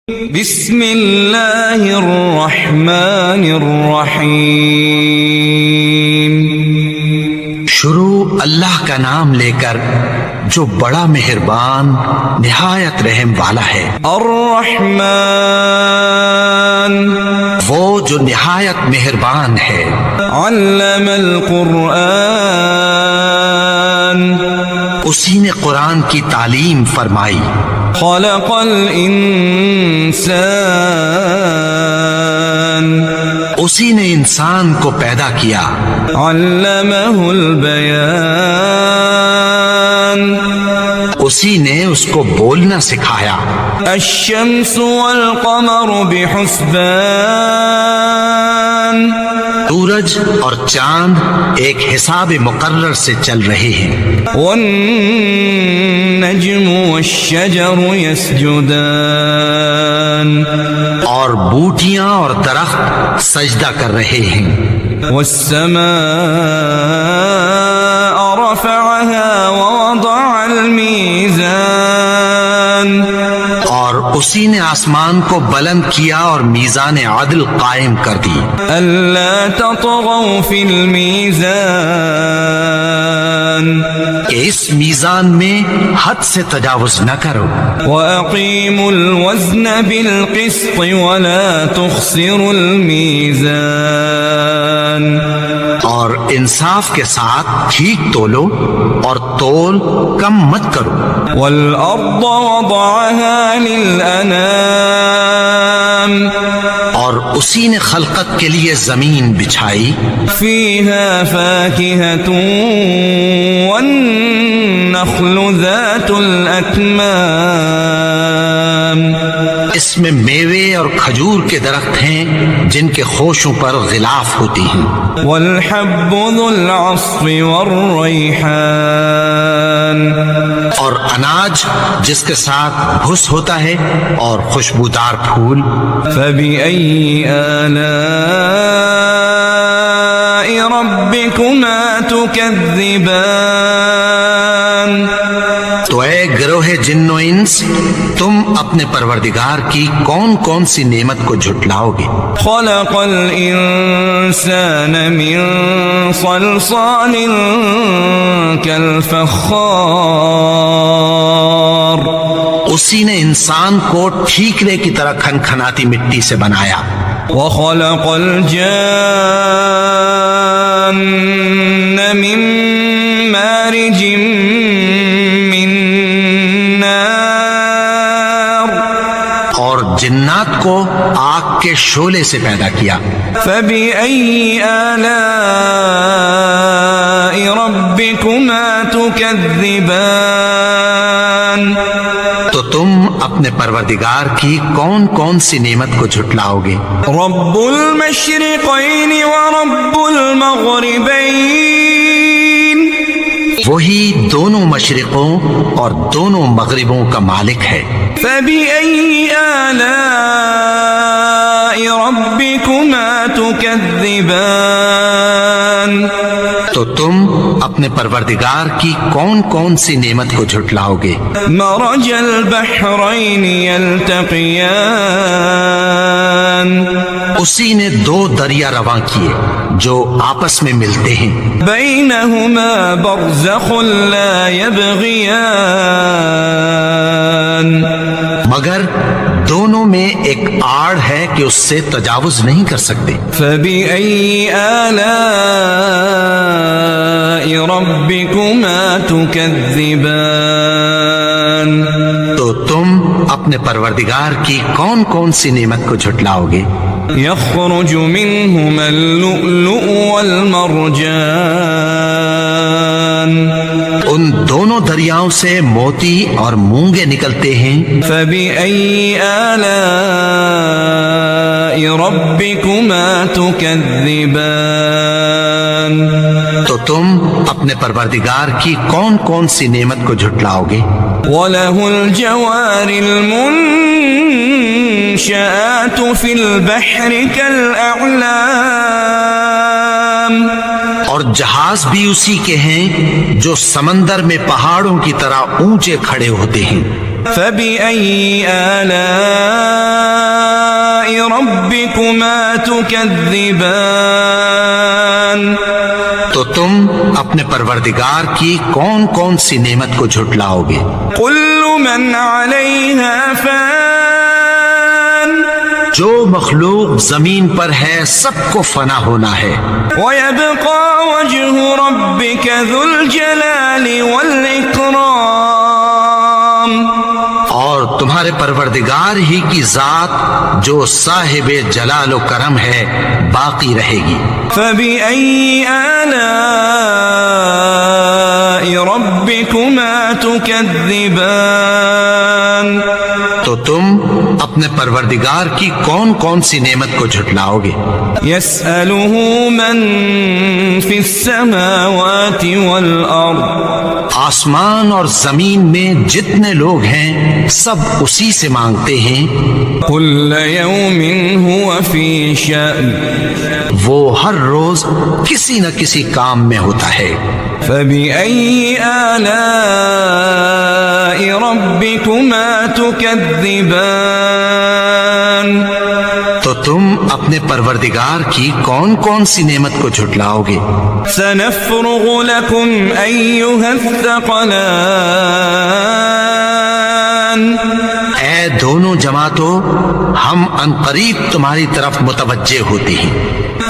بسم اللہ الرحمن الرحیم۔ شروع اللہ کا نام لے کر جو بڑا مہربان نہایت رحم والا ہے۔ الرحمن، وہ جو نہایت مہربان ہے۔ علم القرآن، اسی نے قرآن کی تعلیم فرمائی۔ خلق الانسان، اسی نے انسان کو پیدا کیا۔ علمہ البیان، اسی نے اس کو بولنا سکھایا۔ الشمس والقمر بحسبان، سورج اور چاند ایک حساب مقرر سے چل رہے ہیں۔ والنجم والشجر يسجدان، اور بوٹیاں اور درخت سجدہ کر رہے ہیں۔ والسماء رفعها ووضع الميزان، اور اسی نے آسمان کو بلند کیا اور میزان عدل قائم کر دی۔ ألا تطغوا في الميزان، کہ اس میزان میں حد سے تجاوز نہ کرو۔ وأقيموا الوزن بالقسط ولا تخسروا الميزان، اور انصاف کے ساتھ ٹھیک تولو اور تول کم مت کرو۔ والأرض وضعها للأنام، اور اسی نے خلقت کے لیے زمین بچھائی۔ فيها فاكهة والنخل ذات الأكمام، اس میں میوے اور کھجور کے درخت ہیں جن کے خوشوں پر غلاف ہوتی ہیں۔ والحب ذو العصف والریحان، اور اناج جس کے ساتھ بھس ہوتا ہے اور خوشبودار پھول۔ فبأي آلاء ربكما تكذبان، تو اے گروہ جن و انس، تم اپنے پروردگار کی کون کون سی نعمت کو جھٹلاؤ گے؟ خلق الانسان من صلصال كالفخار، اسی نے انسان کو ٹھیکرے کی طرح کھنکھناتی مٹی سے بنایا۔ وخلق الجان من مارج من نار، اور جنات کو آگ کے شعلے سے پیدا کیا۔ فبأي آلاء ربكما تكذبان، تو تم اپنے پروردگار کی کون کون سی نعمت کو جھٹلاؤ گے؟ رب المشرقین ورب المغربین، وہی دونوں مشرقوں اور دونوں مغربوں کا مالک ہے۔ فبأي آلاء ربكما تكذبان، تو تم اپنے پروردگار کی کون کون سی نعمت کو جھٹلاؤ گے؟ مرج البحرین یلتقیان، اسی نے دو دریا رواں کیے جو آپس میں ملتے ہیں۔ بینہما برزخ لا یبغیان، مگر دونوں میں ایک آڑ ہے کہ اس سے تجاوز نہیں کر سکتے۔ فبأي آلاء ربكما تكذبان، تو تم اپنے پروردگار کی کون کون سی نعمت کو جھٹلاؤ گے؟ يخرج منهما اللؤلؤ والمرجان، ان دونوں دریاؤں سے موتی اور مونگے نکلتے ہیں۔ فبأي آلاء ربكما تكذبان، تو تم اپنے پروردگار کی کون کون سی نعمت کو جھٹلاؤ گے؟ وله الجوار المنشآت في البحر كالأعلام، اور جہاز بھی اسی کے ہیں جو سمندر میں پہاڑوں کی طرح اونچے کھڑے ہوتے ہیں۔ فبأي آلاء ربكما تكذبان تو تم اپنے پروردگار کی کون کون سی نعمت کو جھٹلاؤ گے؟ كل من عليها فان جو مخلوق زمین پر ہے سب کو فنا ہونا ہے، ويبقى وجه ربك ذو الجلال والإكرام اور تمہارے پروردگار ہی کی ذات جو صاحب جلال و کرم ہے باقی رہے گی۔ فبأي آلاء ربكما تكذبان تو تم اپنے پروردگار کی کون کون سی نعمت کو جھٹلاؤ گے؟ يسأله من في السماوات والأرض آسمان اور زمین میں جتنے لوگ ہیں سب اسی سے مانگتے ہیں، كل يوم هو في شأن وہ ہر روز کسی نہ کسی کام میں ہوتا ہے۔ فبأي آلاء ربكما تكذبان تو تم اپنے پروردگار کی کون کون سی نعمت کو جھٹلاؤ گے؟ سنفرغ لكم أيها الثقلان اے دونوں جماعتوں، ہم عنقریب تمہاری طرف متوجہ ہوتے ہیں۔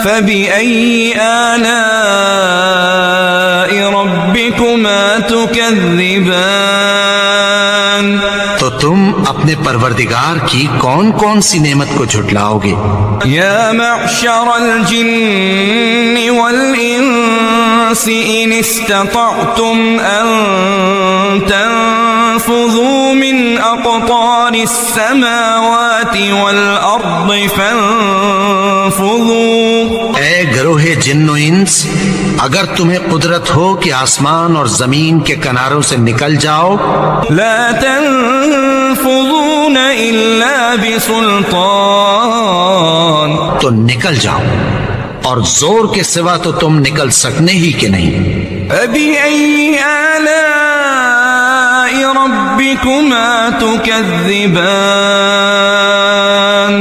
فبأي آلاء ربكما تكذبان تو تم اپنے پروردگار کی کون کون سی نعمت کو جھٹلاؤ گے؟ يا معشر الجن والإنس إن استطعتم أن تنفذوا من أقطار السماوات والأرض فانفذوا اے گروہ جن و انس، اگر تمہیں قدرت ہو کہ آسمان اور زمین کے کناروں سے نکل جاؤ لا تنفذون إلا بسلطان تو نکل جاؤ، اور زور کے سوا تو تم نکل سکنے ہی کہ نہیں۔ فبأي آلاء ربكما تكذبان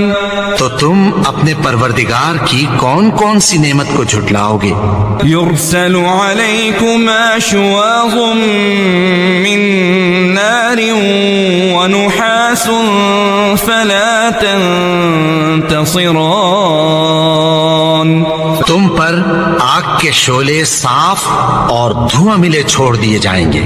تو تم اپنے پروردگار کی کون کون سی نعمت کو جھٹلاؤ گے؟ يرسل عليكما شواظ من نار ونحاس فلا تنتصران تم پر آگ کے شعلے صاف اور دھواں ملے چھوڑ دیے جائیں گے،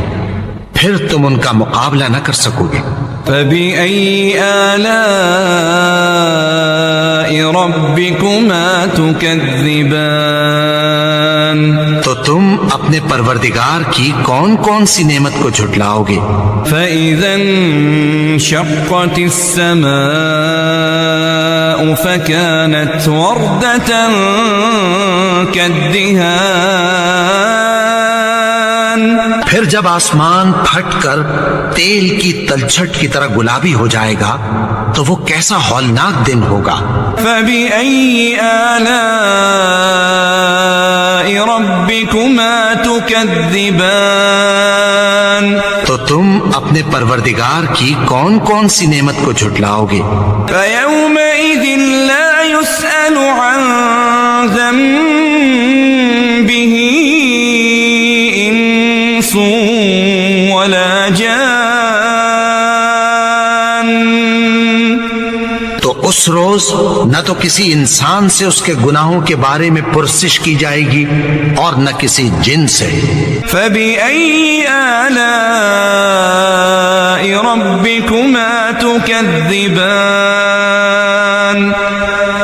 پھر تم ان کا مقابلہ نہ کر سکو گے۔ فبأي آلاء ربكما تكذبان تو تم اپنے پروردگار کی کون کون سی نعمت کو جھٹلاؤ گے؟ فإذا انشقت السماء فكانت وردة كالدهان پھر جب آسمان پھٹ کر تیل کی تلچھٹ کی طرح گلابی ہو جائے گا تو وہ کیسا ہولناک دن ہوگا۔ فبأي آلاء ربكما تكذبان تو تم اپنے پروردگار کی کون کون سی نعمت کو جھٹلاؤ گے؟ فيومئذ لا يسأل عن ذنبه إنس ولا جان تو اس روز نہ تو کسی انسان سے اس کے گناہوں کے بارے میں پرسش کی جائے گی اور نہ کسی جن سے۔ فبأي آلاء ربكما تكذبان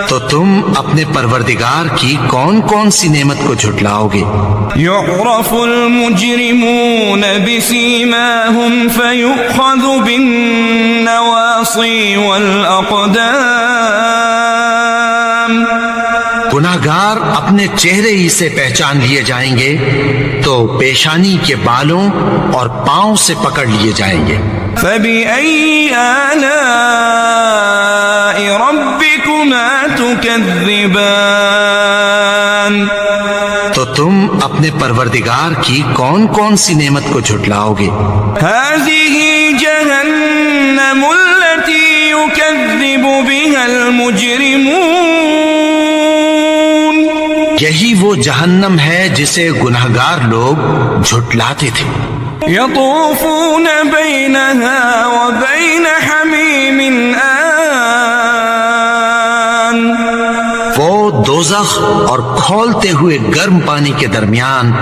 تو تم اپنے پروردگار کی کون کون سی نعمت کو جھٹلاؤ گے؟ يعرف المجرمون بسيماهم فيؤخذ بالنواصي والأقدام گناہگار اپنے چہرے ہی سے پہچان لیے جائیں گے تو پیشانی کے بالوں اور پاؤں سے پکڑ لیے جائیں گے۔ فبأي آلاء ربكما تكذبان تو تم اپنے پروردگار کی کون کون سی نعمت کو جھٹلاؤ گے؟ هذه جهنم التي يكذب بها المجرمون یہی وہ جہنم ہے جسے گنہگار لوگ جھٹلاتے تھے. يطوفون بينها وبين حميم آن. وہ دوزخ اور کھولتے ہوئے گرم پانی کے درمیان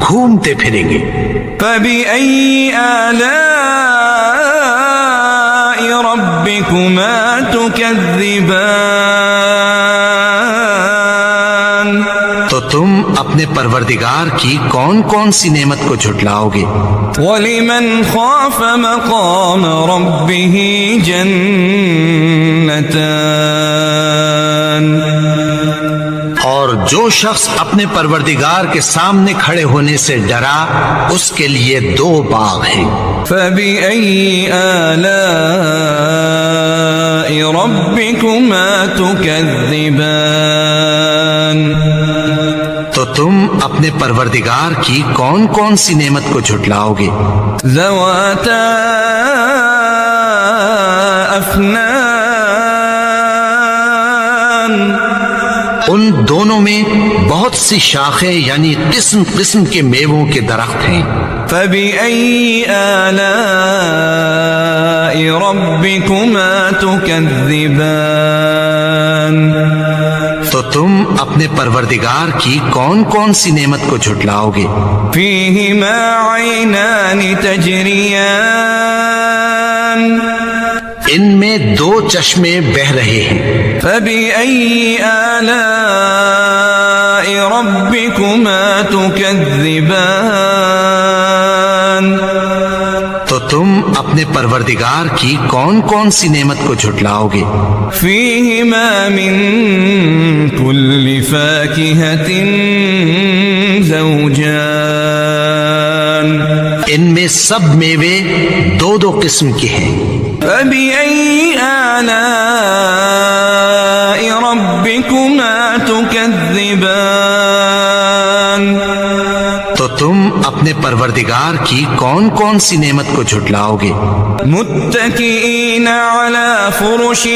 گھومتے پھریں گے. فبأي آلاء ربكما تكذبان. تو تم اپنے پروردگار کی کون کون سی نعمت کو جھٹلاؤ گے؟ وَلِمَنْ خَافَ مَقَامَ رَبِّهِ جَنَّتَانِ. اور جو شخص اپنے پروردگار کے سامنے کھڑے ہونے سے ڈرا اس کے لیے 2 باغ ہیں. فَبِأَيِّ آلَاءِ رَبِّكُمَا تُكَذِّبَانِ. تو تم اپنے پروردگار کی کون کون سی نعمت کو جھٹلاؤ گے؟ ذواتا افنان. ان دونوں میں بہت سی شاخیں یعنی قسم قسم کے میووں کے درخت ہیں. فبأي آلاء ربكما تكذبان. تو تم اپنے پروردگار کی کون کون سی نعمت کو جھٹلاؤ گے؟ فيهما عينان تجريان. ان میں 2 چشمے بہ رہے ہیں. فبأي آلاء ربكما تكذبان. تو تم اپنے پروردگار کی کون کون سی نعمت کو جھٹلاؤ گے؟ فيهما من كل فاكهة زوجان. ان میں سب میوے 2 قسم کے ہیں. فبأي آلاء ربكما تكذبان. تو تم اپنے پروردگار کی کون کون سی نعمت کو جھٹلاؤ گے؟ متكئين على فرش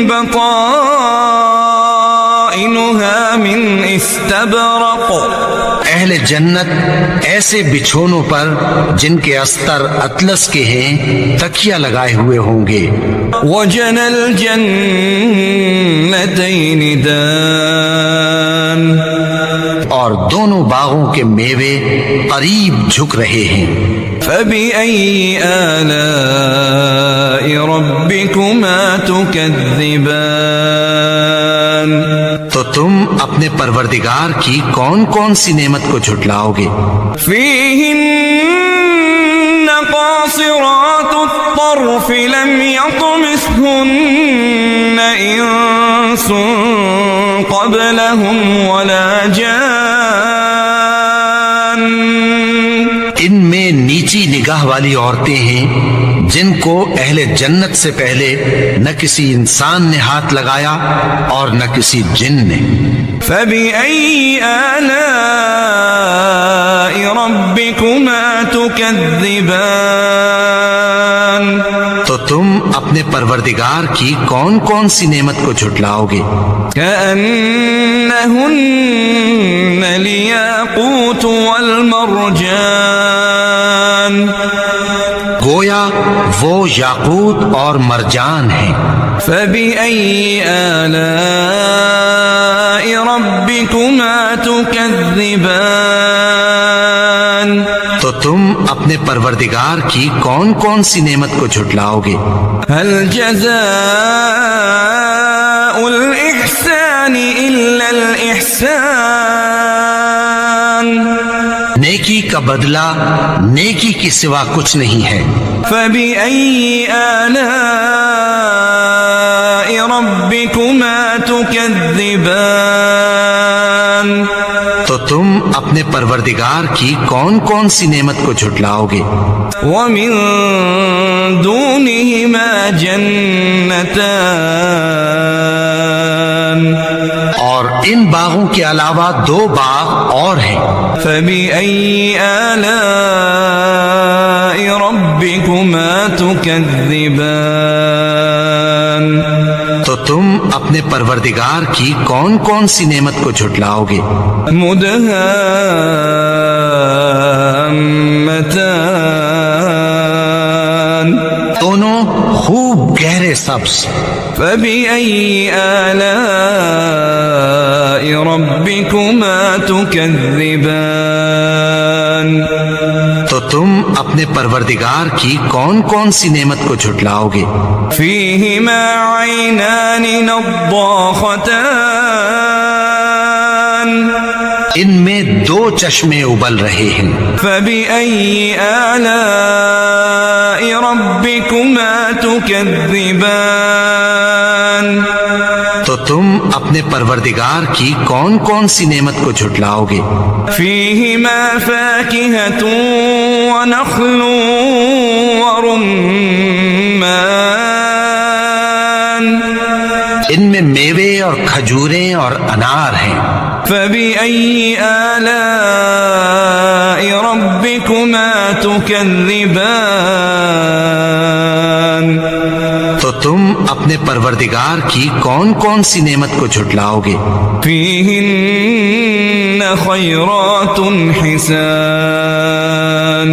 بطائنها من استبرق. اہل جنت ایسے بچھونوں پر جن کے استر اطلس کے ہیں تکیہ لگائے ہوئے ہوں گے. وجنى الجنتين دان. اور دونوں باغوں کے میوے قریب جھک رہے ہیں. فبأي آلاء ربكما تكذبان. تو تم اپنے پروردگار کی کون کون سی نعمت کو جھٹلاؤ گے؟ فيهن قاصرات الطرف لم يطمثهن إنس قبلهم ولا جان. ان میں نیچی نگاہ والی عورتیں ہیں جن کو اہل جنت سے پہلے نہ کسی انسان نے ہاتھ لگایا اور نہ کسی جن نے. فبأي آلاء ربكما تكذبان. تو تم اپنے پروردگار کی کون کون سی نعمت کو جھٹلاؤ گے؟ كأنهن الياقوت والمرجان. گویا وہ یاقوت اور مرجان ہیں. فبأي آلاء ربكما تكذبان. تو تم اپنے پروردگار کی کون کون سی نعمت کو جھٹلاؤ گے؟ هل جزاء الإحسان إلا الإحسان. نیکی کا بدلہ نیکی کی سوا کچھ نہیں ہے. فبأي آلاء ربكما تكذبان. تو تم اپنے پروردگار کی کون کون سی نعمت کو جھٹلاؤ گے؟ ومن دونهما جنتان. اور ان باغوں کے علاوہ 2 باغ اور ہیں. فبأي آلاء ربكما تكذبان. تو تم اپنے پروردگار کی کون کون سی نعمت کو جھٹلاؤ گے؟ مدهامتان دونوں خوب گہرے سبز. فبأي آلاء ربكما تكذبان تو تم اپنے پروردگار کی کون کون سی نعمت کو جھٹلاؤ گے؟ فيهما عينان نضاختان ان میں دو چشمے ابل رہے ہیں. فبأي آلاء ربكما تكذبان تو تم اپنے پروردگار کی کون کون سی نعمت کو جھٹلاؤ گے؟ فيهما فاكهة ونخل ورمان ان میں میوے اور کھجوریں اور انار ہیں. فبأي آلاء ربكما تكذبان تو تم اپنے پروردگار کی کون کون سی نعمت کو جھٹلاؤ گے؟ فيهن خيرات حسان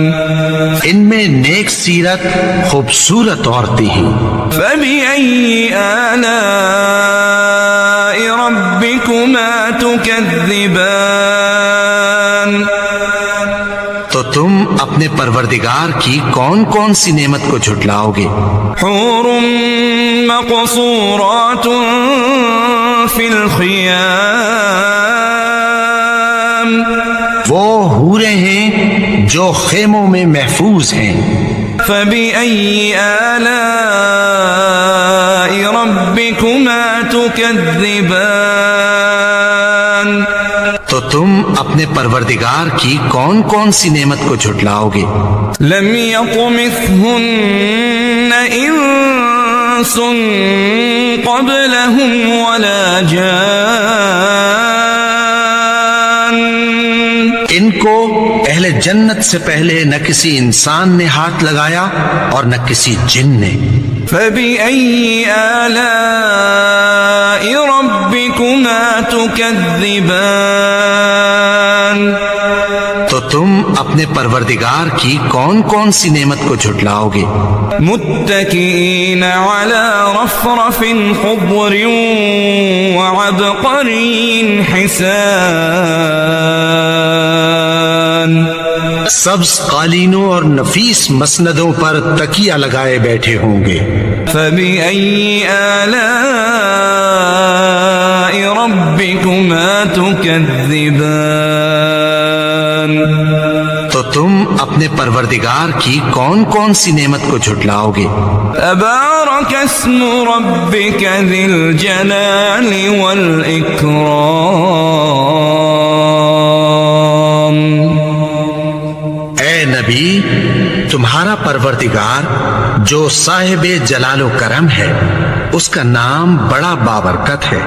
ان میں نیک سیرت خوبصورت عورتیں ہیں. فبأي آلاء ربكما تكذبان تو تم اپنے پروردگار کی کون کون سی نعمت کو جھٹلاؤ گے؟ حور مقصورات في الخيام وہ حوریں ہیں جو خیموں میں محفوظ ہیں. فبأي آلاء ربكما تكذبان تو تم اپنے پروردگار کی کون کون سی نعمت کو جھٹلاؤ گے؟ لم يطمثهن انس قبلهم ولا جان ان کو اہل جنت سے پہلے نہ کسی انسان نے ہاتھ لگایا اور نہ کسی جن نے. فبأي آلاء ربكما تكذبان تو تم اپنے پروردگار کی کون کون سی نعمت کو جھٹلاؤ گے؟ متكئين على رفرف خضر وعبقري حسان سبز قالینوں اور نفیس مسندوں پر تکیہ لگائے بیٹھے ہوں گے. فبأي آلاء ربكما تكذبان تو تم اپنے پروردگار کی کون کون سی نعمت کو جھٹلاؤ گے؟ تبارك اسم ربك ذي الجلال والإكرام اے نبی، تمہارا پروردگار جو صاحب جلال و کرم ہے، اس کا نام بڑا بابرکت ہے.